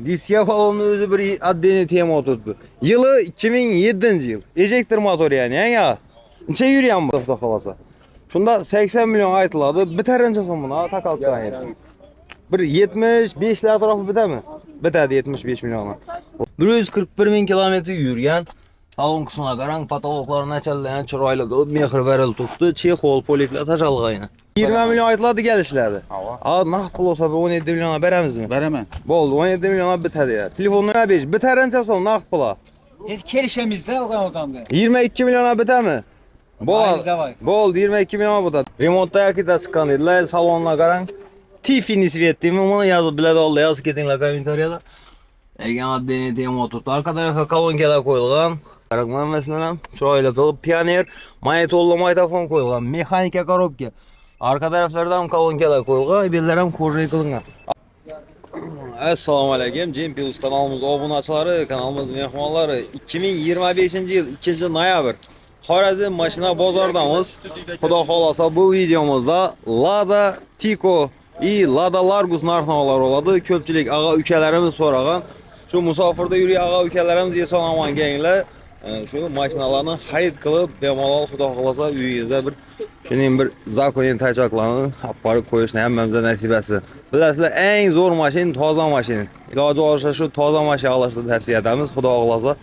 Diske balonun özü bir addeni tema oturdu. Yılı 2007 yıl. Ejector motor yani ya. Neçe yürüyen bu da kalasa. Şunda 80 milyon aytıladı. Biterince son buna takalıp yani. Bir 75 ler tarafı biter mi? Biter 75 milyona. 141 bin kilometre yürüyen. Salon kısmına karan patologlarına çelleyen çıraylı kılıp mehir veril tuttu. Çekol polikler taşalgayına. 20 milyon aytıladı gelişlerdi. Aa naxt pul olsa 17 milyona beremiz mi? Veremem. Boldu 17 milyona biter ya. Telefonuna beş biterince son naxt pula. Kelişemizde o kadar odamda. 22 milyona biter mi? Bol 22 milyon biter. Remontta yakıta çıkan dediler salonla karan. Tiffany svettiğimi onu yazıp bile de oldu yazıp ketinler komentariyada. Egen adını diyem oturttu. Arka tarafa kolonkeler koyulgan. Karakman mesela şöyle kalıp Pioneer manyetollu maytafon koyulgan. Mekanika korobka. Arka taraflardan kolonkeler koyulgan. Bellerim koruyucu kılıngan. Assalamu alaikum. Cem Plus kanalımız obunaçıları, kanalımız mehmanları 2025 yıl 2 noyabr. Xorazm maşina bozordamız. Xudo xolasa bu videomuzda Lada Tico Lada Largus narxnavalar oladı. Köpçülük ağa ülkelerimiz soragan. Şu musafirde yürüyen ağa ülkelerimiz yeson aman gençler. Şu maşinalarını xarid qilib bemalol xudo xolasa uyingizda bir shuning bir zakonin tachaqlarni aparib qo'yishni hammamizga nasib etsin. Bilasizlar, eng zo'r mashin toza mashin. Iloji boricha shu toza mashin olishni tavsiya etamiz. Xudo xolasa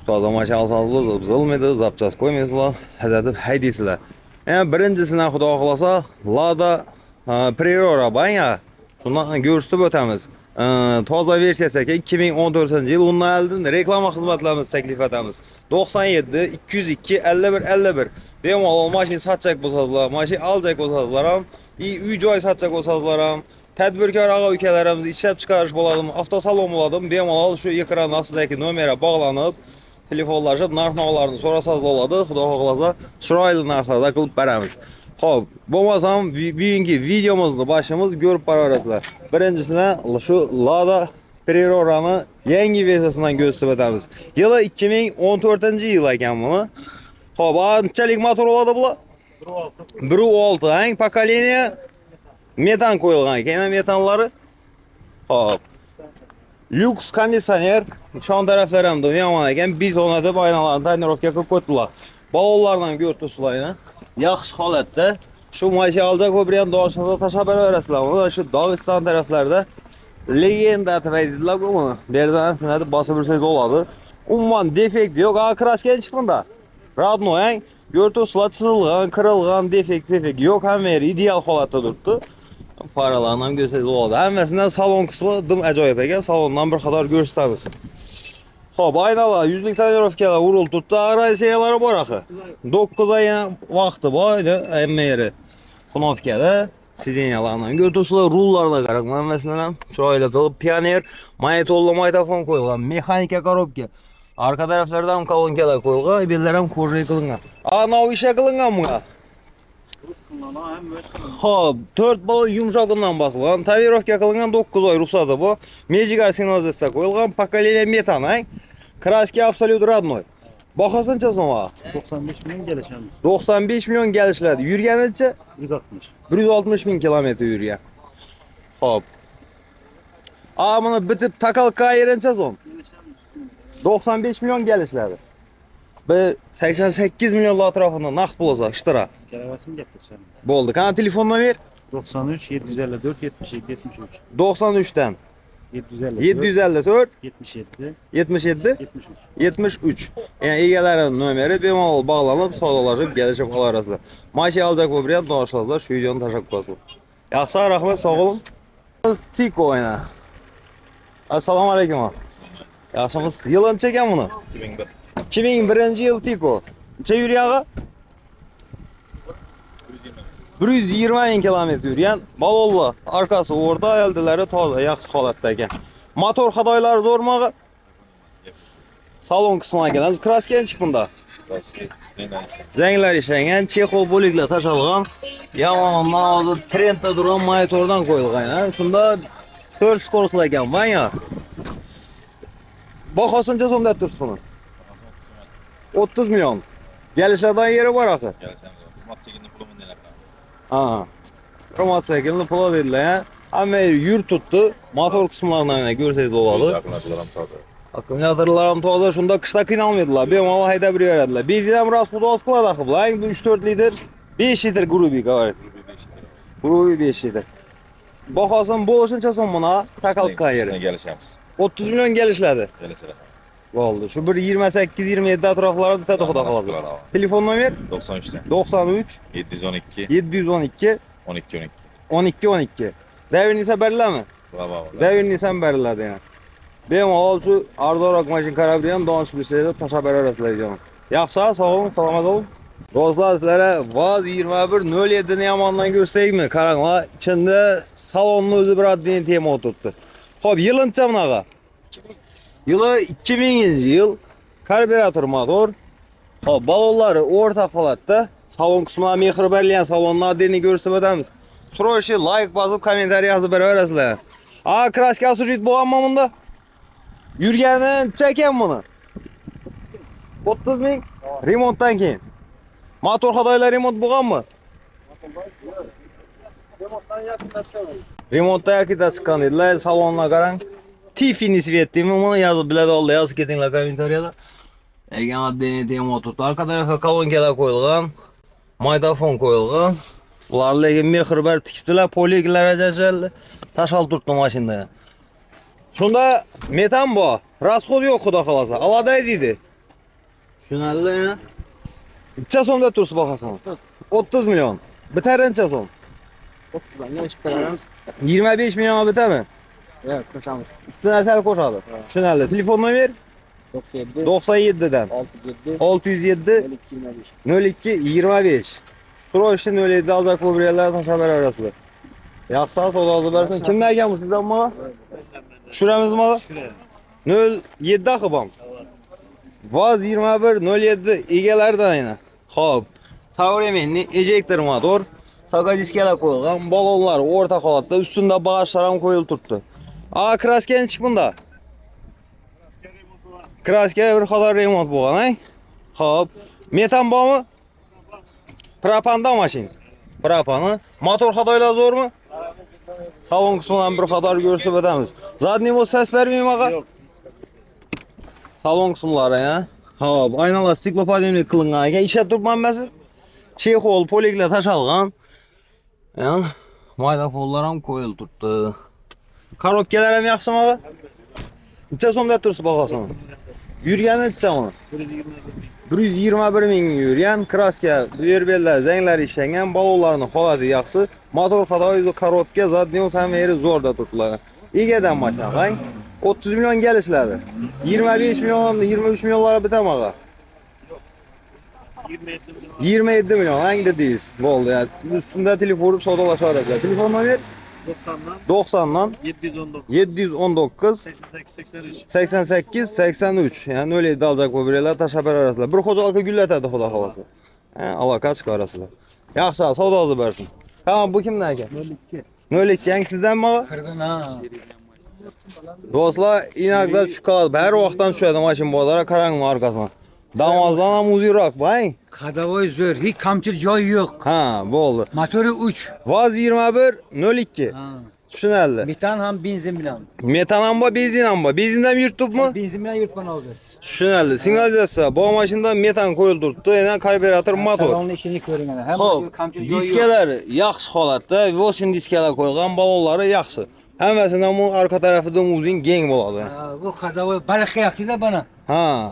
toza mashin olsangiz buzilmaydi, zapchast qo'ymaysizlar, hazatib haydaysizlar. Yani birincisinden xudo xolasa Lada Priora banya. Şundan görüşüp ötemiz. Toza versiyası 2014 yıl onunla elde reklama hizmetlerimiz teklif etemiz. 97 202 51 51. Benim al maşin satacak bu sazlar, maşin alacak bu sazlarım. Uy joy satacak o sazlarım. Tədbirkar ağa ülkelerimiz işlep çıkarış boladım, avtosalon boladım. Benim al şu ekranın astındaki numara bağlanıp telefonlaşıp narxnavalarını sonra sazlı oladı. Xudo xohlasa şuraylı narxlarda qılıb beremiz. Xo'p, bo'lmasam bugünkü videomuzda başımız görüp bararasizlar. Birincisine şu Lada Priora'nı yangi versiyasından gösterib etamiz. Yılı 2014 yıl ekan bunu. Xo'p, qanchalik motor oladi bular? 1.6, hangi pokoleniya metan qo'yilgan ekan, metanlari. Xo'p. Lüks kondisyoner, şan taraflarımda yaman ekan, bir tona deb aynalarni tonirovka qilib qo'yibdilar. Balonlardan görtüsülayına. Yaxşı holatda. Şu maşin alacak o bir yan doğaçlarda taşa beraversizlar. Bunu şu Dağıstan taraflarda legenda tepeydiler bunu. Berdan şunları basıp bir oladı. Umman defekt yok. Krasken çıkmında. Radno yani görtüsüla çizilgan, kırılgan, defekt yok. Hem veri ideal holatda durdu. Faralarından gösterdi oldu. Hemmesinden salon kısmı dım acayip ekan. Salondan bir kadar gösteririz. Xo'p, aynalar, yüzlük tonirovkalar urilib turibdi. Agresiyalari bor axı. 9 oy vaqti bor edi, hamma yeri. Knovkada sidenyalardan görürsüzlar, rullarga qarang. Hammasidan ham chiroyli qilib Pioneer magnetolli maytafon qo'yilgan, mexanika korobka. Arka taraflardan kolonkalar qo'yilgan, bellar ham korrey qilingan. Nav isha qilingan bunga. Xo'p, 4 balon yumshog'idan bosilgan, tonirovka qilingan 9 oy ruxsati bu. Mejigar signalizatsiya qo'yilgan, pokoleniya metan, kraski absolut родной. Bahasınca sonra 95 milyon gelişemiz. 95 milyon gelişlerdi. Yürüyenince 160. 160 bin kilometre yürüyen. Hop. Bunu bitip takalık kayırınca son 95 milyon gelişlerdi. Bir 88 milyon etrafında nakit bulursa şıtıra. Keravasını getirsen. Boldu. Kana telefonunu ver. 93 754 77 73. 93'ten 754 754 77 77 73. 73. Yani egelerin numeri bemalol bağlanıp sağdalaşıp gelişip alarasılar. Maşin alacak bu bir doğaçlarlar şu videonun taşak basılır. Yaxşı, rahmet, sağ olun. Tico oyna. Assalamu alaikum. Yaxşımız. Yılını çeken bunu? 2001. 2001 yıl Tico. Neçe yürüyağı? 120 bin kilometre yürüyen balonlu. Arkası orada, eldileri toza, yaxşı holatda ekan. Motor xatoylari zo'rmi? Salon kısmına gelemiz. Krasken çıkmında. Zengler işlengen, çekol bolikler taşalgan. Yamandan oldu, trendde duran motordan koyulgan. Şunda 4 skoruslu ekan, var ya. Bahasınca somda dursun bunu. 30 milyon. Gelişlerden yeri var akı. Mat çekildi pulumun neler. Aha. Romat sekilini pula dediler ya. Ama yür tuttu. Motor kısımlarından yana görseniz oladı. Akkumulyatorlarım toza, şunda kışta kıynalmaydılar. Benim Allah hayda bir öğrendiler. Benzinem raskudu askıla takıblar. 3-4 litre, 5 litre grubi gayret. Grubi 5 litre. Bakasın boluşunca son buna takalık kayırı. Gelişemiz. 30 milyon gelişledi. Gelişelim. Oldu. Şu bir 28-27 atraflara bir tane kaladı. Telefon numara 93'te. 93 712 712 12 12. Devrin ise belli mi? Bravo. Devrin ise belli yani. Benim oğul şu Arda Orak Maşin Karabriyan Doğanış bir şeyde taşa beraber rastlayacağım. Yaxşı, sağ olun, selamat olun. Dostlar sizlere Vaz 21 07 yamandan göstereyim mi? Karanla içinde salonlu özü bir adını tema oturttu. Hop yılınca mı ağa? Yılı 2000. yıl. Karbüratör motor. Hop balonları orta holatda. Salon kısmına mehir berleyen salonun adını gösterip ödemiz. Sroşi like basıp komentar yazıp beraber rastlayın. Aa kraska sucuk boğanmamında. Yürgenin çeken bunu. 30 bin remonttan keyin. Motor hadaylar remont bo'lgan mı? Remontda yakında çıkan dediler. Salonuna qarang. Tiffany svet deymi bunu yazıp biladi oldu. Yazıp ketinglar kommentariyada. Egan adını tema oturttu. Arka tarafa kolonkalar koyulgan. Maydafon koyulgan. Ular lekin mehir berib tikibdilar. Poliglar ajajaldi. Taşal turttu maşinada. Şunda metan bu. Rasxod yo'q xudo xolasa. Aladay deydi. Tushunarli ya. Necha so'mda tursa bahosan? 30 milyon. Bitar necha so'm? 30'dan yarışıp beraberimiz. 25 milyon bitami? Evet, koşamız. Üstüne sel qo'shadi. Tushunarli. Telefon nomer 97 97dan 607 607 12 25. 02 25. Stroşi 07 alacak bu bireyler taşa beraber. Yaxşı sağ versin. Kimden gelmiş sizden bana? Şuramiz mi? 07 akıbam. Vaz 21 07 egelerden yine. Hop. Tavremenli ejector motor. Saka diskeler koyulgan. Balonlar orta holatda. Üstünde bağışlar koyulup turttu. Aa kraskenin çıkmında. Kraske bir kadar remont bo'lgan, ay. Hop. Metan bormi? Propanda maşin. Propanı. Motor hadoylar zo'rmi? Salon kısmından bir kadar görsüp ödemiz. Zadniy bu ses vermeyeyim ağa. Yok. Salon kısımları ya. Hop. Aynalar stiklopademlik kılıngan ekan. İşe turmanması. Çexol poligla taşalgan. Ya. Maydafonlar ham koyulup turttu. Korobkalar ham yaxshimi ağa? Necha so'mda tursa bahosan? Yürgeni necha onu? 121 ming yurgan, kraska, berbellar, zanglar ishlangan, balonlarning holati yaxshi. Motor hadoyi, korobka, zadniy ham yeri zo'rda turiblar. Egadan mashina qang. 30 milyon gelişledi. 25 milyon, 23 milyonlara bitem ağa. 27 milyon hangi dediyiz? Oldu ya. Üstünde telefon vurup sodalaşar. Telefon numara 90'dan 719 88 83. Yani öyle dalacak bu bireyler taş haber arasında. Bir kocalıkı gülletedi xudo xolasa. Alaka çıkar arasında. Yaxşı, savdo azı versin. Tamam bu kimden eken? 02 yani sizden mi ağa? Kırgın ha. Dostlar inakda çıkadı. Her vaktan düşüyordu maşin boğalara karanın arkasına. Damazdan ham uzuyroq bay. Kadavoy zor. Hiç kamçıl joy yok. Ha, bu oldu. Motoru uç. Vaz 21 02. Ha. Tushunarli. Metan ham benzin bilan. Metan ham bor, benzin ham bor. Benzindan yurtibmi? Benzin bilan yurtman oldu. Tushunarli. Signalizatsiya bu mashinada metan qo'yilib turibdi. Yana karburator motor. Salonun işini ko'ring ana. Hem Xo'p, kamçıl joy yok. diskalar yaxshi holatda, Vosin diskalar qo'yilgan, balonlari yaxshi. Hammasidan bu orqa tarafidan uzun keng bo'ladi. Ha, bu kadavoy balık yaxshi bana. Ha.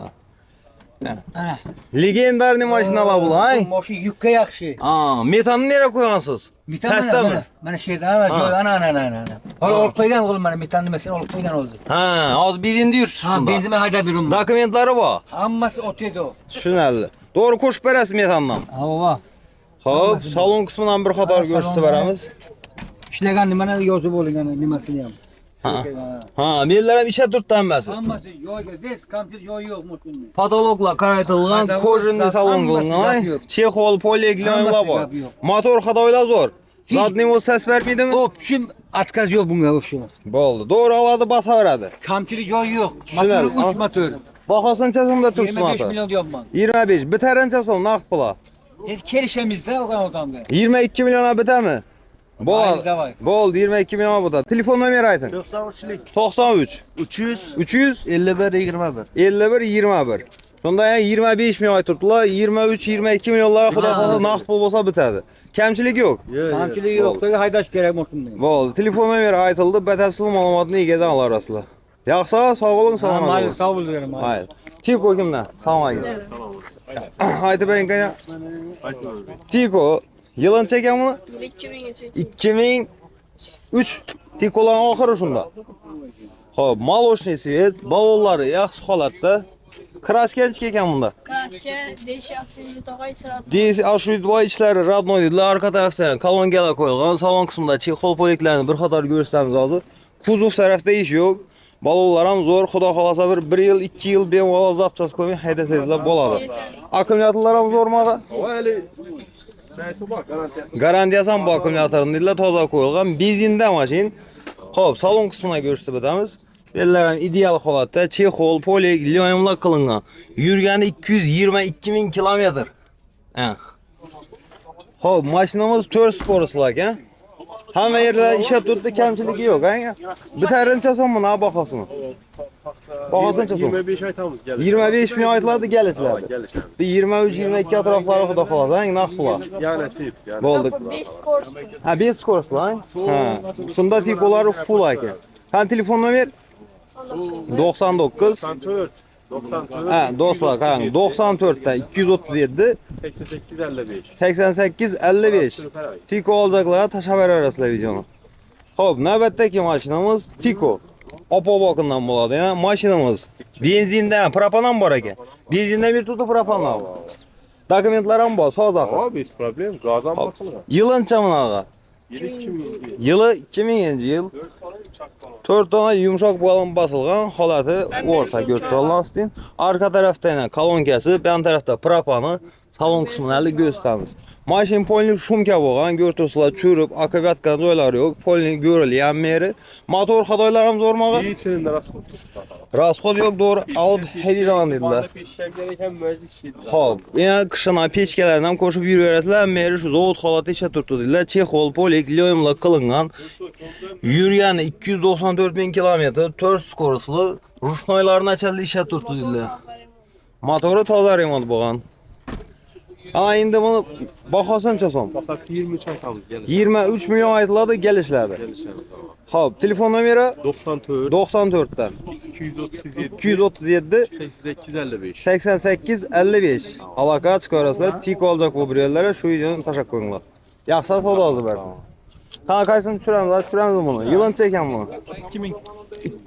Ana. Legendarniy mashinalar bular, ay. Moshi yukka yaxshi. Ha, metanni nereye qo'ygansiz? Metan Testami? mana shu yerda ana joy ana. Hali olib qo'ygan o'g'lim mana metan nimasini olib qo'ygan o'zi. Ha, hozir benzinda yuribsiz Ha, shunda. benzinni haydab yuraman. Dokumentlari bor. Hammasi o'taydi o. Tushunarli. To'g'ri qo'shib berasiz metandan. Ha, va. Xo'p, salon qismidan bir qator Ha, ko'rsatib salonda- beramiz. Ishlagan nimani yozib bo'lgan nimasini ham. Ha, bellar ham ishlab turibdi hammasi. Hammasi joyga, des kamchil joyi yo'q motorning. Patologlar qaraytirilgan, Haydab- kojinli salon hammasi qilingan, gap yo'q. chexol, poliglonlar Hammasi bor. gap yo'q. Motor hadoylar zo'r. Hech- Zadniy o'z ses bermaydimi? O'pishim atkaz yo'q bunga o'pishim. Bo'ldi. To'g'ri oladi, bosaveradi. Kamchil joyi yo'q. Tushunarli. Motor 3 motor. Bahosini necha so'mda turibdi 25 motor? million deyapman. 25. Bitarancha so'm naqd pula. Kelishamiz-da o'gan odamga. 22 millionga bitami? Bo'ldi 22 ming bu da. Telefon nomeri ayting. 93'lik 93 300 300 51 21. 51 21. Sonda yani 25 milyon aytırdılar. 23 22 milyonlara xudo xohlasa naqd pul bo'lsa bitadi. Kamchilik yo'q. Kamçılığı yok. Böyle haydaş gerek olsun. Bo'ldi. Telefon nomeri aytildi. Batafsil ma'lumotni egadan olarasizlar. Yaxshi, sog' bo'ling, salomat Mal bo'ling. sağ ol diyorum. Hayır. Tiko kimdan? Assalomu alaykum. Aytib bering qaya. Tiko yılıncha ekan buni? 2003 Tiko'ların oxiri shunda. Xo'p, молочный свет, balollari yaxshi holatda. Kraskenchik ekan bunda. Krascha, deshi atsiz tog'ay chiroq. Dis ashudvoy ichlari radnoy dedilar, orqa tarafdan kolonkalar qo'yilgan, salon qismida chexol poliklarni bir qator ko'rsatamiz hozir. Kuzov tarafda ish yo'q. Balonlar ham zo'r, xudo xolasa bir 1 yil, 2 yil bemalol zapchas qo'ymay haydasangizlar bo'ladi. Akkumulyatorlar ham zo'rmi? Garantiyasi ham bor akkumulyatorning dedilar, toza qo'yilgan, benzinda mashin. Xo'p, salon qismini ko'rsatib o'tamiz. Bellar ham ideal holatda, chexol, polik, lyonimlar qilingan. Yurgani 222 ming kilometr. Xo'p, mashinamiz 4 sporosli ekan. Hamma yerda ishlab turibdi, kamchiligi yo'q, ha? Bitarincha so'mmi, na bahosini? Bahosini 25 aytamiz gelish. 25 ming aytiladi kelishlar. Bir 23 22 atroflari xudo xolasa, naqd pul. Yani sip yani. Bo'ldi. 5 skors. Ha, 5 skorsli, ha? Ha. Shunda tikolari full ekan. Qani telefon nomer? 99 94 94 Ha, do'stlar, qarang, 94 dan 237 88 55. 88 55. Tiko olacaklar, tashlab berasizlar videoni. Xo'p, navbatdagi mashinamiz Tiko. Opobokdan bo'ladi, ya. Mashinamiz benzindan, propan ham bor ekan. Benzindan bir tutup propan ham. Dokumentlar ham bor, so'zaq. Abi hiç problem. Gazan basılır. Yılıncha bunaqa. Yılı 2000-yil. 4 tane yumshoq balon basilgan holati o'rta ko'rsatilgan. Arka tarafda yana kolonkasi, yan tarafda propani, salon qismini hali ko'rsatamiz. Mashin polni shumka bo'lgan, ko'rtursizlar churib, akkumulyator joylari yo'q, polni ko'rilgan meri. Motor xadoylari ham zo'rmaga. İçinin de rastkod. Rasxod yo'q, doğru olib hediyalan dedilar. Pişen gereken mühendis şeydi. Xo'p, yana qishina pechkalarni ham qo'shib yuraverasizlar. Meri shu zavod holatida ishlab turibdi dedilar. Chexol, polik, lyonimlar qilingan. Yurgani 294 ming kilometr, 4 skorosli, rushnoylarni achildi ishlab turibdi dedilar. Motori toza remont bo'lgan. Ana endi buni bahosini so'm. Bakası 23 aytamiz gelish. 23 milyon aytiladi kelishlardi. Xo'p, telefon nomeri 94 94 dan 237 237 88 55. 88 55. Aloqa chiqarasizlar. Tiko olacak bu bireylerlere şu videoni tashlab qo'yinglar. Yaxshi savdo bersin. Qani qaysini tushiramiz buni. Yilini ekan buni.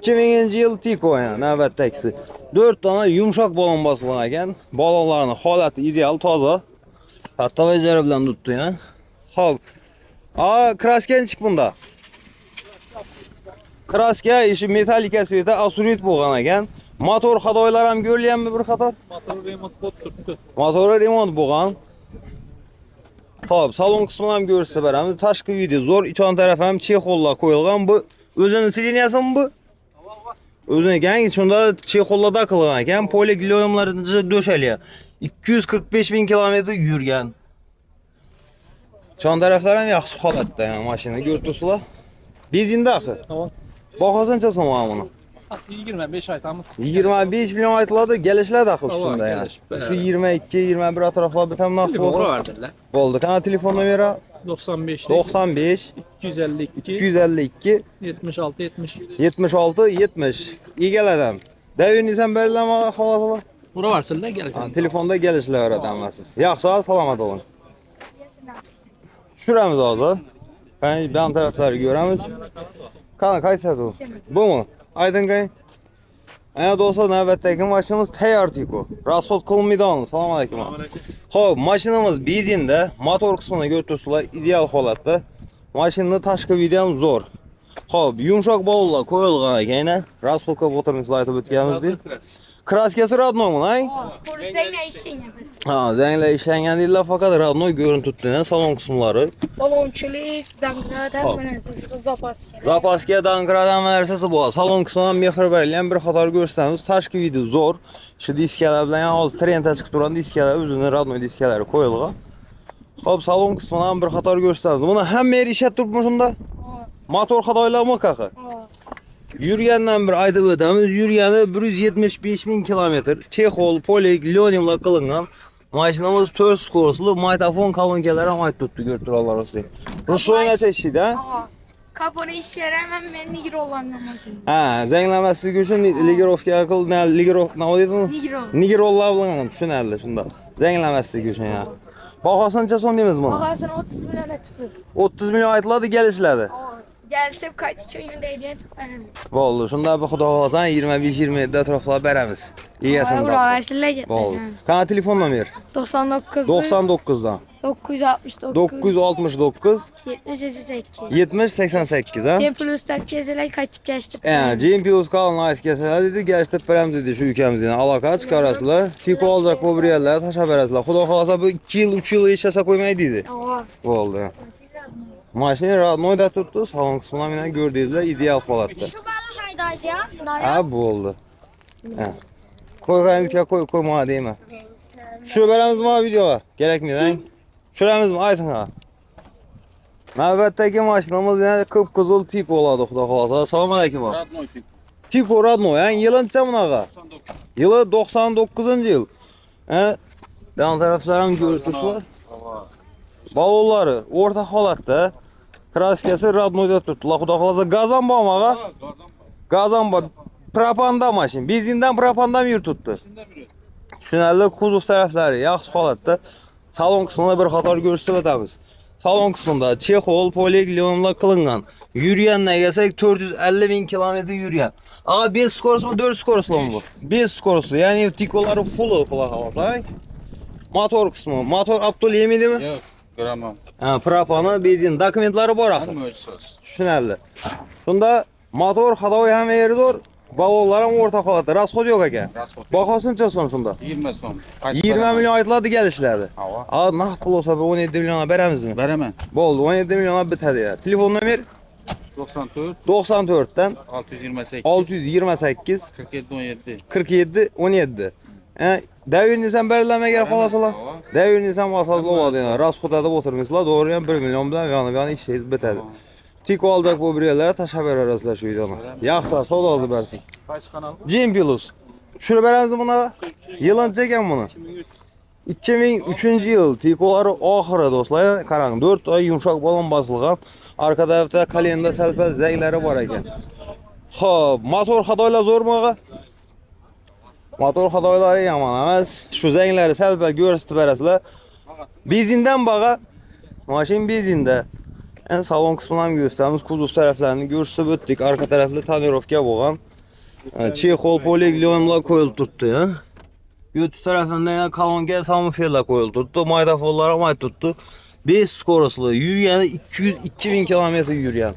2000-yil Tiko yani navbatdagisi. 4 tane yumshoq balon bosilgan ekan. Balonlarning holati ideal, toza. Hatto vaziyat bilan tutdi ya. Xo'p. Kraskenchik bunda. Kraska ishi metallika sveta asurit bo'lgan ekan. Motor xadoylari ham ko'rilganmi bir qator? Motor remont bo'lib turibdi. Motori remont bo'lgan. Xo'p, salon qismini ham ko'rsatib beramiz. Tashqi video zo'r, ichon taraf ham chexollar qo'yilgan. Bu o'zining sideniyasimi bu? O'zini yangi shunda chexollarda qilgan ekan. Polik lyonimlarida döşalgan. 245 ming kilometr yurgan. Chon taraflar ham yaxshi holatda, yani mashina ko'rtursizlar. Benzinda axir. Tamam. Bahosini so'm buni. 25 aytamiz. 25 milyon aytiladi, kelishlar axir Tamam, ustunda yani. kelish, beraber. Şu 22, 21 atroflarda bitam naqd Telefonu bo'lsa. verdiler. Bo'ldi. Qana telefon nomeri 95 95 252 252 76 70. 76 70. Egalardan. Davinizdan berilama xavotirlar. Bura varsınlar gel. Telefonda kelishlar öğretemezsin. Yaxshi, salomat olun. Tushiramiz hozir. Ben tarafları göremiz. Qani qaysi bu? Bu mu? Aydın qay. Ana do'stlar, navbatdagi mashinamiz tayyor Tiko. Rasxod qilinmaydi. Assalomu alaykum. Xo'p, mashinamiz benzinda, motor qismini ko'rtursizlar, ideal holatda. Mashinani tashqi video ham zo'r. Xo'p, yumshoq balonlar qo'yilgan ekan. Rasxodga o'tirmisizlar aytib o'tganimizdek. Kraskasi radnoymi, ay? Ko'rsanglar ishlaymiz. Ha, zanglar ishlangan deydilar, faqat radnoy ko'rinib turibdi, salon qismlari. Balonchilik, dangrada, mana siz zapas kerak. Zapaska dankradan narsasi bor. Salon qismidan mehr berilgan bir qator ko'rsatamiz. Tashqi video zo'r. Shu diskalar bilan hozir trendda chiqib turgan diskalar, o'zining radnoy diskalari qo'yilgan. Hop salon kısmından bir qator gösteramiz. Buni hamma yer ishlab turibmi shunda? Motor xatoylarmi kaqi? Yurgandan bir aytib o'tamiz. Yurgani 175 ming kilometr. Chexol, polik, lyonimlar qilingan. Mashinamiz 4 skorosli, magnitofon kolonkalari ham aytib turibdi, ko'rib turibsizlar. Rushoygacha ishlaydi, ha? Kapını işlere hemen ben Nigro olanlar masın. Ha, zanglamaslik uchun ligirovka qil, ligirov, nima deydi? Nigro. Nigirollar bilan tushunarli shunda. Zanglamaslik uchun ya. Bahosini so'm deymiz buni. Bakasın 30 milyona çıkıyor. 30 milyon aytiladi, kelishiladi. Gelse kaç köyünde hediye tıklanır. Bo'ldi, shunda bir xudo xolasa 25-27 atroflab beramiz. Egasini Uğra topib. versinler Bo'ldi. gitmeyeceğim. Qani telefon nomer? 99. 99dan 969. 969 78. 7088 ha. Sen plus takviyeseler kaçıp geçtik. Jim Pius kalın ayet keseler dedi, geçtip berem dedi şu ülkemizden. Alaka çıkarasılar. Fiko olacak bu bir yerlere taşa berasılar. Xudo xolasa bu 2 yıl 3 yıl işlese koymayı dedi. Oha. Bo'ldi. Mashina radnoyda turibdi, salon qismidan meni ko'rdingizlar, ideal holatda. Şu balı haydaydı ya. Ha, bo'ldi. Ha. Qo'ygan uka qo'yma deyman. Tushirib beramizmi videoga? Kerakmi? Tushiramizmi? Ayting ha. Navbatdagi mashinamiz yana qip-qizil Tiko bo'ladi, xudo xolasa. Assalomu alaykum. Tiko radnoy, ha, yilıncha bunaqa. Yili 99-yil. Ha, yan taraflar ham ko'rib turibsizlar. Balonlari o'rta holatda. Kraskasi radnoyda turibdi. Xudo xolasa gazam bormi, ağa? Gazam bor. Propanda mashin. Benzindan propandan yurtibdi. Tushunarli, kuzov taraflari yaxshi holatda. Salon qismida bir qator ko'rsatib o'tamiz. Salon qismida Chexol, polik, lyonimlar qilingan. Yurgandan kelsak 450 ming kilometr yurgan. Ağa 5 skorosmi, 4 skorosli bu? 5 skorosli. Ya'ni tikolari full xudo xolasa. Motor qismi. Motor Abdul yemaydimi? Yo'q, ko'raman. Ha, propani, benzin dokumentlari bor axir. Hamma o'chsiz. Tushunarli. Shunda motor xadoy ham yeridor, balonlar ham o'rta holatda. Rasxod yo'q ekan. Bahosini so'm shunda? 20 so'm. 20 million aytiladi, kelishiladi. Havo. A, naqd pul olsa 17 millionga beramizmi? Beraman. Bo'ldi, 17 millionga bitadi ya. Telefon nomer 94 94 dan 628 628 47 17. 47 17. Davirnisan belirlamaga xolasalar. Davirnisan asosli bo'ladi yani. Rasxod deb o'tirmisizlar, to'g'ri ham 1 million bilan yana ishlaydi, bitadi. Tiko olacak bu bir yerlere taşa verarızlar şu videonu. Yaxsa soda oldu bersin. Qaysi kanal? Jim Pius. Şunu beramiz buna. Yılın çeken bunu. 2003 yıl Tiko'ları ahırı dostlar. Qarang 4 ay yumşak balon basılgan. Arka tarafta kalenda selpel zengleri var ekan. Hop, motor xatoylar zo'rmi ağa? Motor xatoylari yomon emas. Shu zengleri selpel ko'rsatib berasizlar. Benzindan bağa. Mashin benzinde. En salon kısmından gösterimiz kuzov taraflarını görsüp öttik. Arka taraflı tonirovka bo'lgan. Chexol, polik, lyonimlar qo'yilib turibdi, ha. Götü tarafında yana kolonka samofellar qo'yilib turibdi. Maydafonlar ham aytib turibdi. 5 skorosli, yurgani 202 ming kilometr yurgan.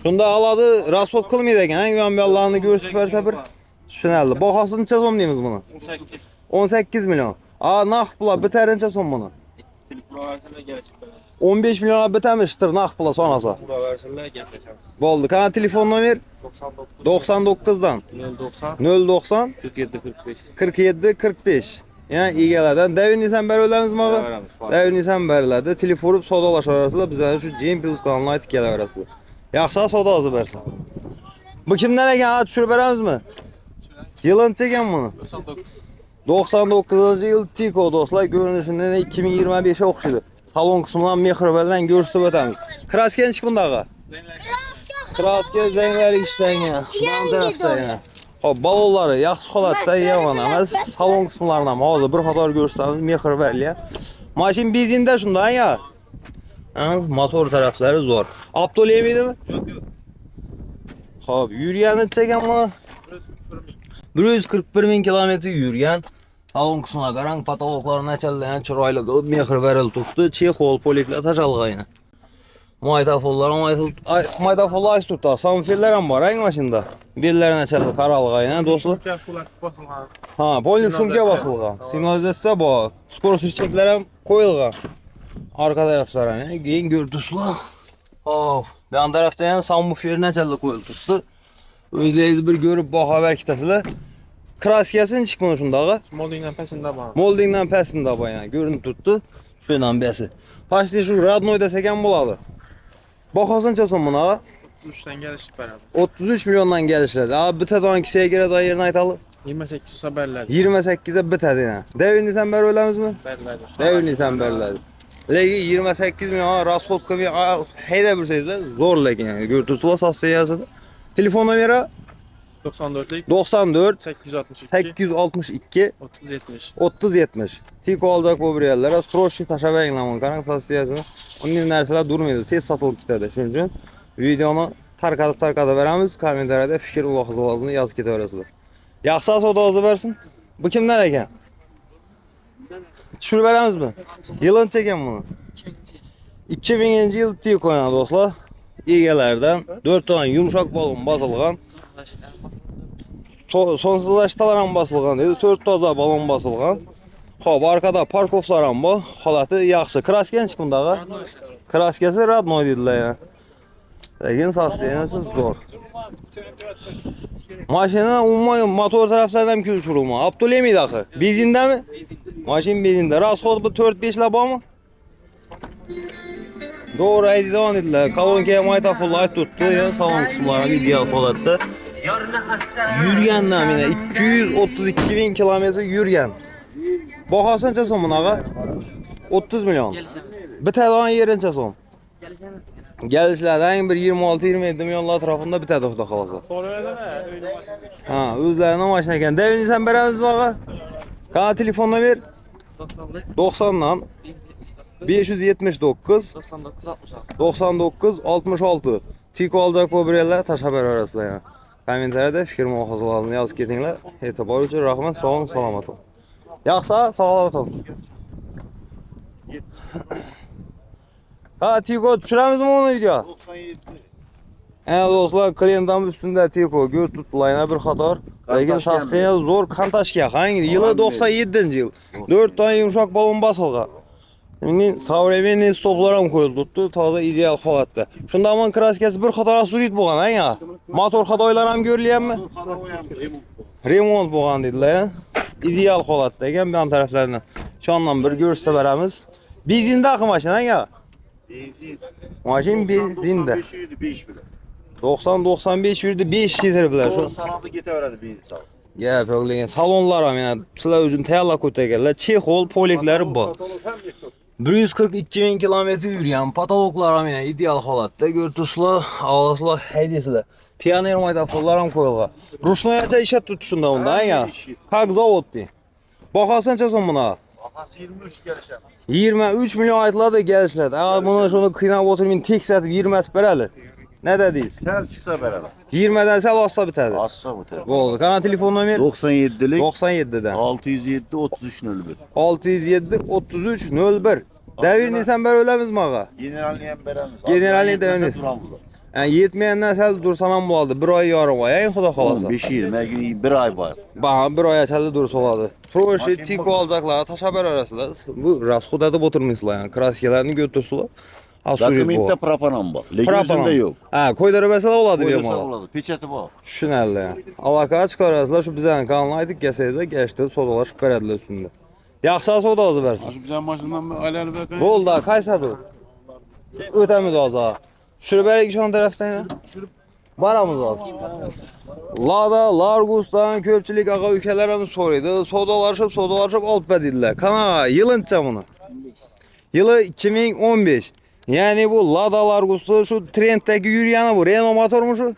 Shunda aladi, rasxod qilmaydi ekan, yonbiyonlarni ko'rsatib bersa bir tushunarli. Bahosini necha so'm deymiz buni? 18. 18 million. A, naqd pul bitarincha so'm buni? 15 milyona bitamıştır naqd pul sonrası. Bo'ldi. Qana telefon nomer 99dan 090 47 45. Yani egalardan Davirnisan berilamiz ağa? Davirnisan beriladi. Telefon urib savdolasharasizlar. Bizlar shu Jim Pius kanalına aytib kelaverasizlar. Yaxshi savdo olib bersin. Bu kimdan ekan? Tushirib beramizmi? Yılın çeken bunu? 99 yıl Tiko dostlar, görünüşünden 2025'e okşudu. Salon kısmından mikrobelden görsüp ötemiz. Krasken çıkın dağa. Krasken zengleri işten ya. Hop, balonları yaxşı holatda yaman emas. Salon kısımlarından hozir bir qator görsütemiz mikrobelya. Maşin benzinde şunda ya. Motor tarafları zor. Abdul yemaydimi? Hop, yurgani çeken mi? 141 ming kilometr yurgan. Salon kısmına qarang, patologlarını açallayan chiroyli qilib mehr berilib turibdi. Chexol, poliklar tashlangan. Maydafonlar aytib turibdi. Samofellar ham bor, mashinada. Bellarni açalib qaralgan, do'stlar. Ha, polni shumga bosilgan. Signalizatsiya bor. Skorost cheklar ham qo'yilgan. Arka taraflar ham, keyin ko'rdingizlar. Hop, bu yan tarafda ham samofelni açalib qo'yilib turibdi. O'zingiz bir ko'rib baho berkitasizlar. Kraskasini chiqmadi shundaqa. Moldingdan pasında bor. Moldingdan pasında bor yana ko'rinib turibdi. Şundan besi. Başta şu Radnoy desek hem buladı. Bakasınca son buna. 33'ten gelişip beraber. 33 milyondan gelişledi. Abi bite doğan kişiye göre daha yerini aytalı. 28 haberler. 28'e bitedi yine. Devin sen beri öylemiz mi? Haberler. Devin sen beriler. Legi 28 milyon rasxod kimi heyde bir şeyler zor lekin yani. Görtüsüla sasya yazdı. Telefona göre 94'lik 94 862 862 30 70. 30 70. Tiko alacak bu bir yerlere. Stroşi taşa verin lan kanka sasiyasını. Onun nerseler durmuyordu. Tez satılıp gitedi. Şunun için videonu tarqadıb veremiz. Kommentariyada fikir ulaqızıladığını yaz keteverəsiniz. Yaxşı soda versin. Bu kimden eken? Düşürüp veremiz mi? Yılın çeken bunu. 2000-ci yıl Tiko'ya dostlar. İğelerden 4 tane yumuşak balon basılgan. Sonsuzlaştalar basılgan dedi. 4 toza balon basılgan. Xo'p, arkada parkovlar ham bu. Holati yaxshi. Krasken chiqimdaga. Kraskasi Radnoy dedilar ya. Lekin sosteniyasi zo'r. Mashina umuman motor tarafdan ham kul surulma. Abdulemaydi axı. Benzindami? Mashin benzinde. Rasxod bu 4-5 la bormi? Doğru aydidan dediler. Kolonkaya maytafullar ayt tuttu. Yani salon kısımları ideal holatda. Yürgen namine 232 bin kilometre yürgen. Bakasınca son bunağa 30 milyon. Bitedi olan yerince son. Gelişlerden bir 26-27 milyonlar tarafında bitedi xuda kalasa. Ha, özlerine maşına eken. Devini sen beremiz bağa. Kana telefonla ver. 90'dan 579 99 66. Tiko alacak bu bireyler taş haber arasında yani. Kommentariyada fikir muhafazalarini yazıp ketinglar. E'tibor uchun rahmat, sog' olun, salomat olun. Yaxshi, salomat olun. Ha, Tiko tushiramizmi uni video? 97. Do'stlar, klientimiz üstünde Tiko göz tutlayına bir xator. Lekin saksiyasi zo'r qantashga. Hangi yılı 97-yil. 4 tane yumuşak balon basılgan. Şimdi savremenniy stoplar ham qo'yildi, toza ideal holatda. Shunda ham kraskasi bir xator surit bo'lgan, ha ya. Motor xatoylar ham ko'rilyapmi? Remont bo'lgan dedilar. Ideal holatda ekan bu taraflardan. Chondan bir ko'rsatib beramiz. Benzindagi mashina ya. Benzin. Mashin benzinde. 95 yürüdü 5 bile. 90-95 yurdi 5 litr bilan Doğru shu. sanatı getirverdi benzin sağ. Gap yo'q lekin salonlar ham yana sizlar uchun tayyorlab ko'targanlar. Chexol, poliklari bor. 142 bin kilometre yürüyen patologlar ham yana ideal holatda. Görtüslar, avlaslar haydasizlar. Pioner maydafollar ham qo'yilgan. Rushnoyacha ishlab turibdi shunda unda, ya. Как zavoddi. Bahasınca son buna. Bakası 23 gelişemiz. 23 milyon aytıladi gelişladi. Buni shuni qiynab o'tirmay teksatib 20 beradi. Ne dediniz? Gel çıksa beraber. 20'den sal olsa bitadi. Assa bu tabi. Bo'ldi. Qana telefon nomer? 97'lik 97'den. 607 3301. 607 33 01. Devirni sen ber ölemizmi ağa? Generalniyen beremiz. Generalniyen de öyle. Yani yetmeyenler sel dursan ham bo'ladi. 1 oy yarım oy. En xudo xolasa. 5-20 bir ay var. Bana 1 oy açaldı dursa oladi. Proje Tiko alacaklar, taş haber arasılar. Bu rasxod edip oturmaysızlar yani. Kraskelerini götürsüler. Dokumentte propanan var. Legüzünde yok. Ha, koydara mesela oladı benim Koyulsa ola. oladı. Peçeti var. Şunelle yani. Alaka çıkarasılar şu bizden kanlaydık gelseydi geçti sodalar şüpher edilir üstünde. Yaxşı soda azı versin. Aşı bize maşından alaylı ver. Bol da kaysadı. Ötemiz az ha. Şuraya berek şu an taraftan ya. Baramız az. Lada, Largus'tan köpçülük ağa ülkelerimiz soruydu. Sodalaşıp alıp bedildiler. Kana yılınca bunu. Yılı 2015. Yani bu Lada Largus'u şu trenddeki yürüyeni bu. Renault motormuş şu.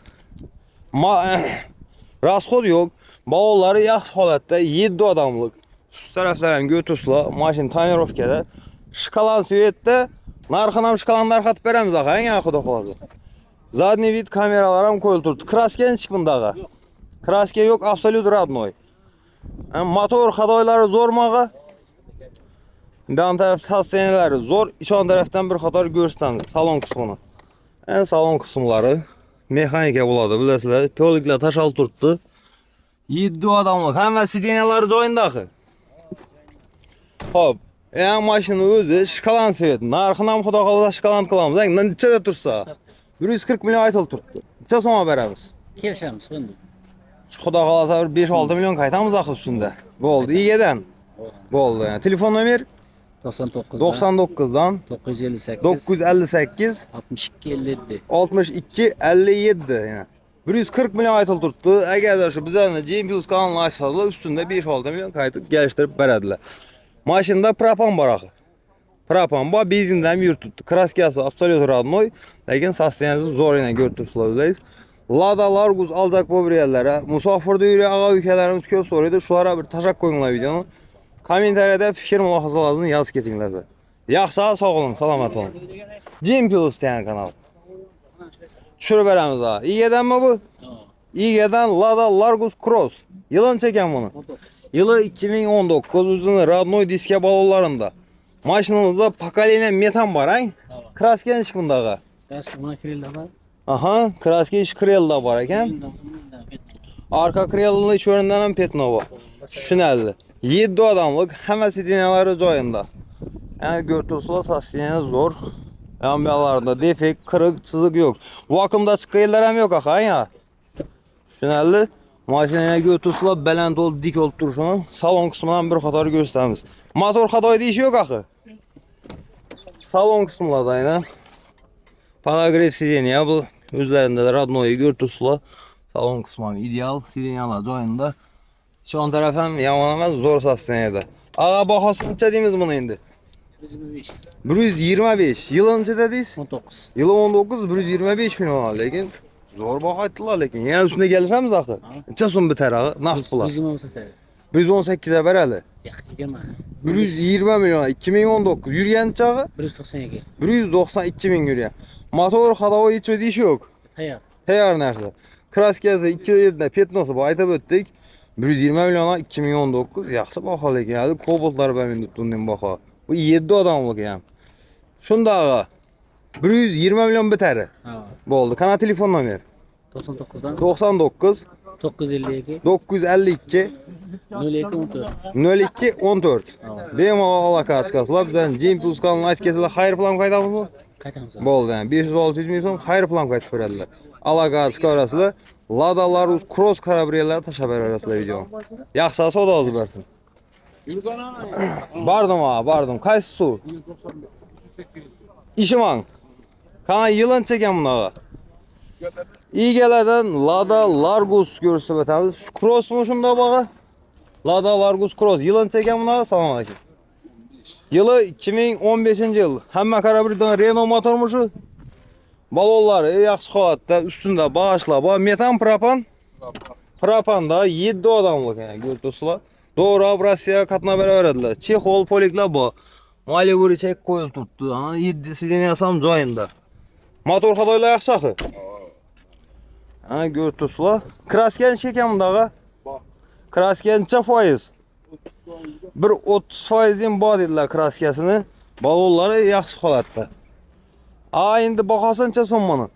Rasxod yok. Bavulları yaxşı holatda 7 adamlık. Şu taraflardan götürsüler. Maşin tonirovkada. Şkalan suyetde. Narxınam şkalan narxat beremiz ağa. En yaxı da xolası. Zadniy vid kameralar ham qo'yildi. Krasken chiqimdaga. Kraske yok, absolut Radnoy. Motor xatoylari zo'rmaga. Ben taraf sasteneleri zor. İçan taraftan bir xator görseniz salon kısmını. En salon kısımları mexanika buladı bilesizler. Poliklar taş alt turttu. 7 adamlık. Hemen sideneleri joyundakı. Hop. Maşının özü şkalan söyledi. Narxınam xudo qalasa şkalan qılamız. Neçədə tursa? 140 milyon aytıl turttu. Neçə soma beremiz? Kelişemiz şimdi. Xudo qalasa bir 5-6 milyon qaytamız axı üstünde. Boldu. İyiden. Boldu yani. Telefon nomer 99'dan 99'dan 958 958 62 57. 62 57 yani. 140 milyon aytıl tuttu. Eğer şu bizden Gene Plus kanalını açsalar üstünde 5-6 milyon kayıtıp geliştirip verediler. Maşında propan var axı. Propan bu benzinden yurt tuttu. Kraskası absolut radnoy. Lakin saslayanızı zor ile görtürsüler özleyiz. Lada Largus alacak bu bir yerlere. Musafirde yürüye ağa ülkelerimiz köp soruyordu. Şulara bir taşak koyunlar videonu. Kommentariyada fikir mülahazalarini yaz ketinglerdi. Yaxşı sağ olun, salamat olun. Gene Plus diyen kanal. Düşürüp veremiz ha. İyi geden mi bu? İyi geden Lada Largus Cross. Yılın çeken bunu. Yılı 2019 uzun radnoy diske balolarında. Maşınımızda Pakalina metan var ha? Krasken çıkındağı. Kaç buna kirli var? Aha, Krasken krel da var eken. Arka krelini çöründen hem Petnova. Şüneldi. 7 adamlık hemen sidinaları joyunda. Yani görtürsüler sasyene zor. Yanmalarında defek, kırık, çizik yok. Vakımda çıkıyırlar hem yok aha ya. Şüneldi. Maşinaya götürsüler belent ol, dik olup duruşunu. Salon kısmından bir katarı gösterimiz. Motor kadoy deyişi yok axı. Salon kısmında yine. Paragraf sideniya bu. Üzerinde de radnoyu götürsüler. Salon kısmı ideal. Sideniyalar joyunda. Şu an taraf hem yamanamaz zor sasteniyede. Ağa bakası neçe deyimiz bunu indi? 125. Yılınca dediyiz? 19. Yılı 19, 125 milyon lekin. Zor bakaydılar lekin. Yine üstüne gelişemiz axı. Neçe son biter ağa? Naq pula? 118'e berəli. 120 milyon 2019 yürüyen çağı 192. 192 bin yürüyen. Motor hadava hiç ödeyiş yok. Hayır. Teyar nerede? Kraskası 2.7'de Petnos'u bayta öttik. 120 milyona 2019 yaxşı baxa lekin. Yani Koboltlar ben tuttum baxa. Bu 7 adamlık yani. Şunda ağa 120 milyon biter. Ha. Bu oldu. Kana telefon numara 99'dan 99 952 952 02 14. 02 14. Benim alaka açıkasılar bizden Gene Plus kanalına ait kesilir. Hayır plan kaydamız mı? Kaydamız. Boldu yani 500-600 milyon son hayır plan kayıt verdiler. Alaka açık arasılar. Lada Largus Cross karabriyeler taş haber arasılar video. Yaxşı o da azı versin. Bardım ha bardım. Kaysı su? İşim an. Kana yılan çeken buna. İyi geleden Lada Largus görürsü betemiz. Şu Cross mu şunda bağa? Lada Largus Cross. Yılın çeken buna salam aleyküm. Yılı 2015 yıl. Hemme karabirden Renault motormuşu. Balonları yaxşı holatda üstünde bağışla. Metan propan. Propan da 7 adamlık yani görürsüler. Doğru Rusya katına verediler. Çexol polikla bu. Maliburi çek koyul tuttu. Ana 7'sini yasam joyunda. Motor kadoyla yaxşı axı. Ha görürsüler. Krasken çeken dağı. Krasken neçə faiz? Bir 30%'in bu dediler kraskasını. Balonları yaxşı holatda. Aa indi baxasan neçə son bunu?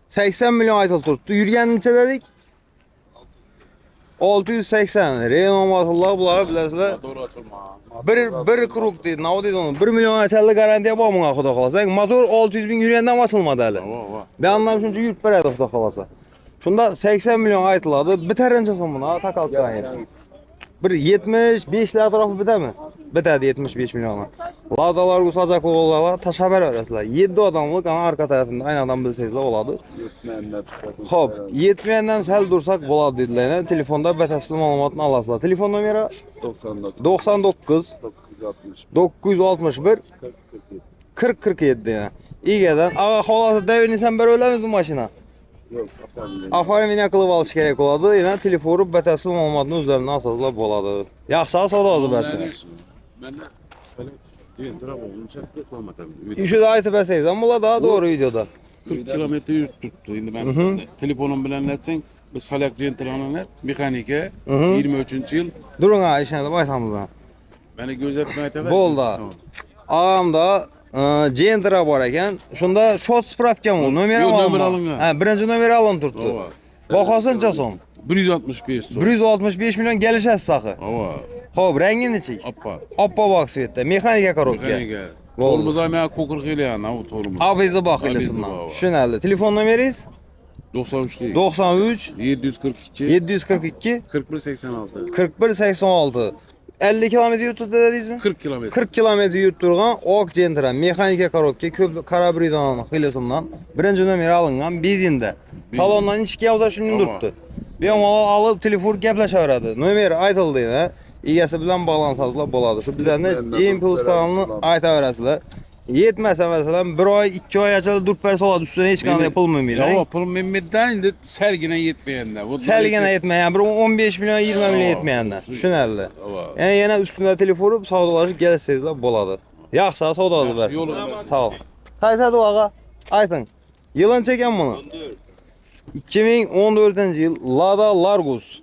80 milyon aytıl tuttu. Yürüyen neçə dedik? 680. Renault motorlar bunları biləsizlər. Bir kruk dedi. Ne dedi onu? 1 milyon açarlı garantiya var mı axıda xalasan? Motor 600 bin yürüyenden açılmadı hələ. Ben anlamışım ki yurt berədi axıda xalasa. Şunda 80 milyon aytıladı. Biterince son buna takalp qayır. Bir 75 lə ətrafı biter mi? Bitədi 75 milyona. Lada Largus acak oğullarla taş haber verəsilər. 7 adamlıq ana arka tarafında aynı adam bilsəizlər oladı. Hop, 70'dən səl dursak boladı dedilər. Telefonda bətəfsil məlumatını alasılar. Telefon nömrə 99 961 40 47 yəni. İyi gələn. Ağa xolası dəvini sən bər öləmiz bu maşına? Yok. Afarım yine kılıp alış gerek oladı. Yine telefonu bətəfsil məlumatını üzərinə asasılar boladı. Yaxşı sağ olası versin. Ben de değil, bravo. Onu reklama tabii. İşi de aytı bəsəyiz. Amma daha doğru videoda. 40 kilometre yurt tuttu. Şimdi ben telefonum bilen netsen bir salak centranı net mekanike 23. yıl Durun ha işine de baytamızdan. beni gözetmeye tabii. Bol da. Ağam da Gentra var eken. Şunda shot spravka mı? Nömeri Yok, alın. nömeri alın ha. Ha, birinci nömeri alın tuttu. Ova. Baxasınca son. 165 son. 165 milyon gəlişəs saxı. Ova. Hop, rəngin neçik? Appa. Appa bak svetdə. Mexanika korobka. Mekanike. Torumuz aymağa kokur xeyli ya o torumuz. Abizi bax Abizi eləsinlər. bax. Şunallı. Telefon nömeriz 93 değil. 93 742 742 41 86. 41 86. 50 kilometre yurttu dediniz mi? 40 kilometre. 40 kilometre yurtturgan ok Gentra mexanika korobka köp karabridan hılısından birinci nömeri alıngan bizinde. Salondan içki yavza şunu Tamam. tuttu. Bir mal alıp telefon gepleşaveradı. Nömeri aytıldı yine. İgesi bilen bağlantısızla boladı. Şu bizden Jim Plus kanalını aytaverasılar. Yetmese mesela bir ay 2 ay açılı 4 persi oladı üstüne hiç kanal yapılmıyor. Tamam, pul mimminden indi sergine yetmeyenler. Selgene yetmeyen bir 15 milyon 20 milyon yetmeyenler. Şunallı. Yani yine üstünde telefonu savdalaşıp gelseniz de boladı. Yaxşı savdalı versin. Yolun Sağ ol. Kaysa duağa. Aytın. Yılın çeken bunu. 2014 yıl Lada Largus.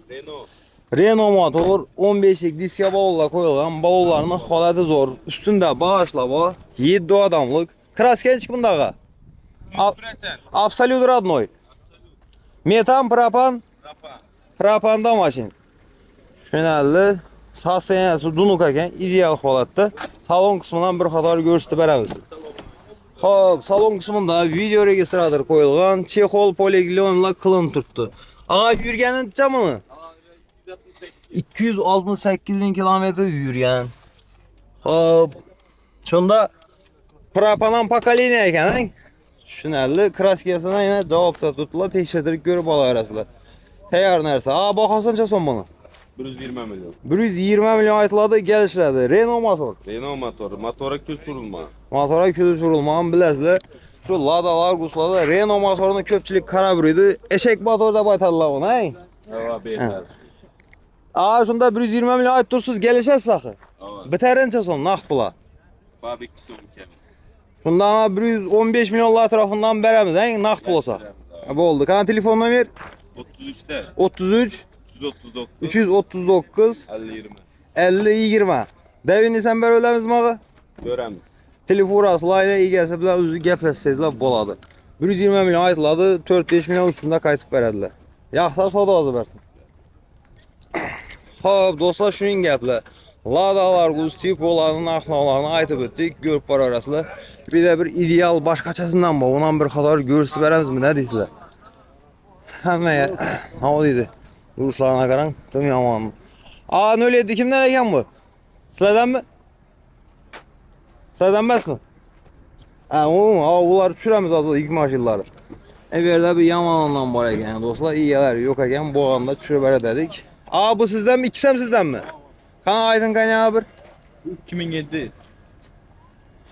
Renault motor 15'lik diske balolla koyulgan balollarının halati zor. Üstünde bağışla bu. 7 adamlık. Kraska çıkımdağı. Absolut родной. Metan, propan. Propanda maşin. Şönəlli. Sasyenesi dunuk eken ideal holatda. Salon kısmından bir kadar görüştü beremiz. Hop, salon kısmında video registrator koyulgan. Çexol poliglonla kılın tuttu. Ağa yürgenin camını. 268 bin kilometre yürüyen. Hop. Şunda propanan pakalini eken. Şunalli kraskasına yine cevapta tutula teşhirdirip görüp alarasılar. Teyar nerse. Ağa bakasınca son bana. 120 milyon. 120 milyon aytılады, gelişledi. Renault motor. Renault motoru. Motora kül sürülme. Motora külü sürülmağın bilesizler. Şu Lada Largus'larda Renault motorunu köpçülük karabriydi. Eşek motor da baytarlar onu, hey? Eva beyler. Aa şunda 120 milyon ayt tursuz gelişes sakı. Biterince son nakt bula. Babik son kendi. Şunda ama 115 milyonlar tarafından beremiz, hey? Nakt bulsa. Bu oldu. Kana telefon numara 33'te. 33 339. 339 50 20. 50 20. Devini sen ber ölemiz mağı? Göremiz. Telefon aslayla igəsi bilan özü gəpləsəzlər boladı. 120 milyon aytladı, 4-5 milyon üstündə qayıtıb verədilər. Yaxşı soda azı versin. Hop, dostlar şunun gəplə. Ladalar, Tiguan'ların arxlavlarını aytıb etdik, görüb var arasında. Bir də bir ideal başqaçasından bu, ondan bir kadar görürsü verəmizmi, nə deyirsilər? Həməyə, nə o deydi? Duruşlarına qaran, dım yamanım. Aa, nöl etdi, kimdən əkən bu? Sizlərdən mi? Sədənməz mi? Bunlar düşürəmiz azı ilk maşinləri. Evərdə bir yaman ondan var eken, yani dostlar iyi gələr, yok eken bu anda düşürüb elə dedik. Bu sizdən mi? İkisəm sizdən mi? Kana aydın kaynağı bir? 2007.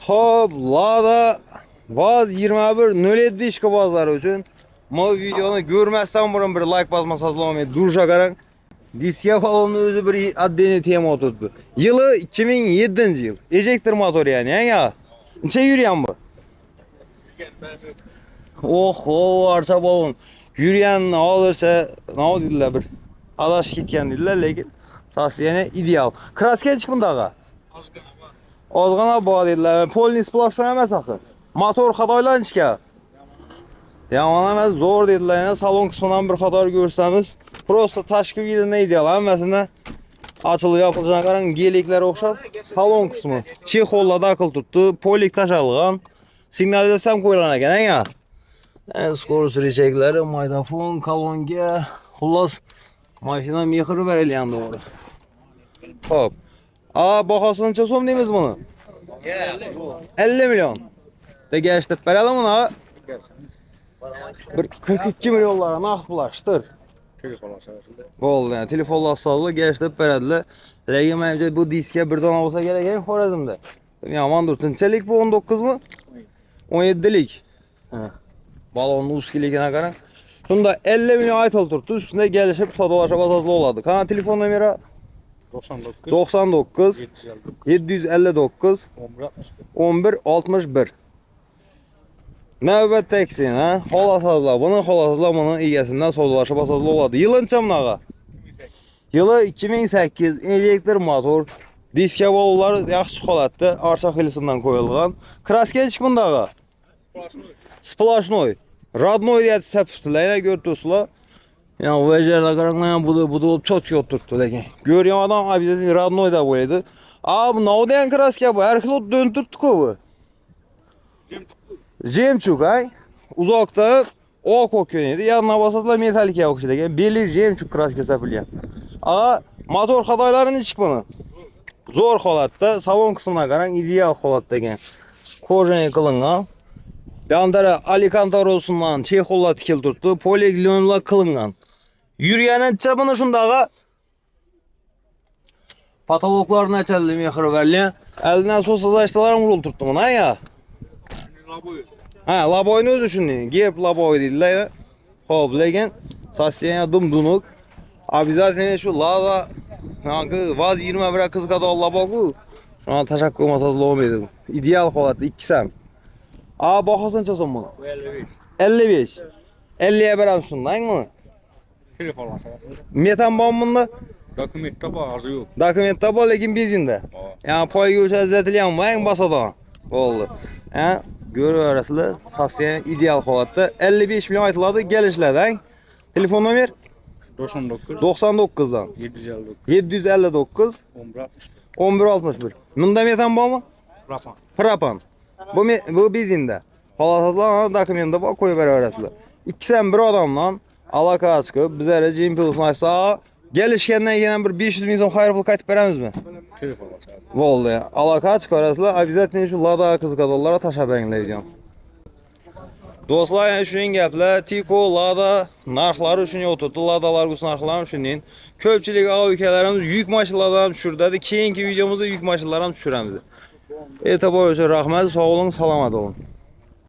Hop, Lada Vaz 21 nöl işki bazıları üçün. Bu videonu görməzdən burun bir like basmasaz olmayı duruşa qaran. Diske balonun özü bir addeni tema oturdu. Yılı 2007 yıl. Ejector motor yani ya. Neçe yürüyen bu? Oh, arsa balon. Yürüyen ne olursa ne o dediler bir. Adaş gitken dediler lakin sasiyene ideal. Kraske çıkımda ağa. Ozgana boğa dediler. Polini splaşan emez akı. Motor xadaylan çıkıyor. Yaman emez zor dediler yani salon kısmından bir kadar görsemiz. Prosta taşkı gibi ne ideal hamısında açılı yapılacağına qaran geliklər oxşab salon kısmı çexolla da akıl tuttu, polik taş alğan, signalizasyon koyulan ekan ya. Skor sürəcəkləri, maydafon, kolonga, xullas maşına mexiri verəliyən doğru. Hop. Baxasını çəsom deyimiz bunu? 50 milyon. De geçtik verelim ona. 42 milyonlara nağd bulaştır. Oldu yani telefonla asılı geçtip verediler. Lakin bence bu diske birden olsa gereken Xorazm'da. Yaman dursun. Çelik bu 19 mu? 17'lik. Balonlu uskilikine qaran. Şunda 50 milyon ayet oturttu. Üstünde gelişip sodalaşa basazlı oladı. Kana telefon numara 99 759 11 61. Növbət teksin ha. Xolasazla bunu, xolasazla bunun igəsindən sodalaşa basazlı oladı. Yılın çamnağa. Yılı 2008 injektor motor. Diske bolları yaxşı xolatdı. Arxa xilisindən koyulğan. Kraske çıxımdağa. Splashnoy. Radnoy diye septilayına gördüsüla. Yani vecerle karanlayan budu olup çok iyi oturttu lakin. Görüyorum adam abi dedi Radnoy da böyleydi. Bu ne oldu yani kraske bu? Her kilo döndürttük o bu. Jemçuk ay. Uzakta ok yönüydü. Yanına basatla metalik ya okşaydı. Yani belli jemçuk kraske sapılıyor. Motor xadaylarını çık bunu. Zo'r holatda, salon qismına qarang, ideal holatda ekan. Kojani qilingan. Yandara Alicantarosundan Chexollar tikil turibdi, poliglonlar qilingan. Yurganicha buni shundaqa patologlarni açaldı mehriverli. Elinden sosuzlaştılar mı turttu buna ya? Ha, laboyunu özü şunun. Gerp laboy dediler. Hop, lekin sasyaya dumdunuk. Abi zaten şu lada hangi vaz 21 kız kadar labogu. Şu an taşak koymasaz olmaydı. İdeal holatda 2 sam. Aa, bakasınca son bunu. 55. 50'ye beram şundan mı? Metan bombunda Dokumentte bazı yok. Dokumenta bol lekin bezinde. Yani poyga o'tkazilgan vang basada. Bo'ldi. Ha, ko'raverasizlar, sassiya ideal holatda 55 million aytiladi, kelishlardan. Telefon nomer 99 99 dan 759 759 1161. Bunda metan bormi? Rapan. Propan. Bu bezinde. Xolasizlar, dokumenta bor, qo'yib beraverasizlar. İkisidan bir odamdan aloqa chiqib, bizlarga Jimpulsnaysa gelişkenden keyin bir 500 ming so'm xayr pul qaytib beramizmi? Telefon. Bo'ldi. Aloqa chiqarasizlar, обязательно shu Lada qiziqadiganlarga tashlab beringlar degan. Do'stlar, yani shuning gaplar, Tiko, Lada narxlari shunga o'tdi. Ladalar gus narxlari shuning. Ko'pchilik aka-ukalarimiz yuk mashinalardan tushirdi. Keyingi videomuzda yuk mashinalarini tushiramiz. E'tibor uchun rahmat, sog' bo'ling, salomat bo'ling.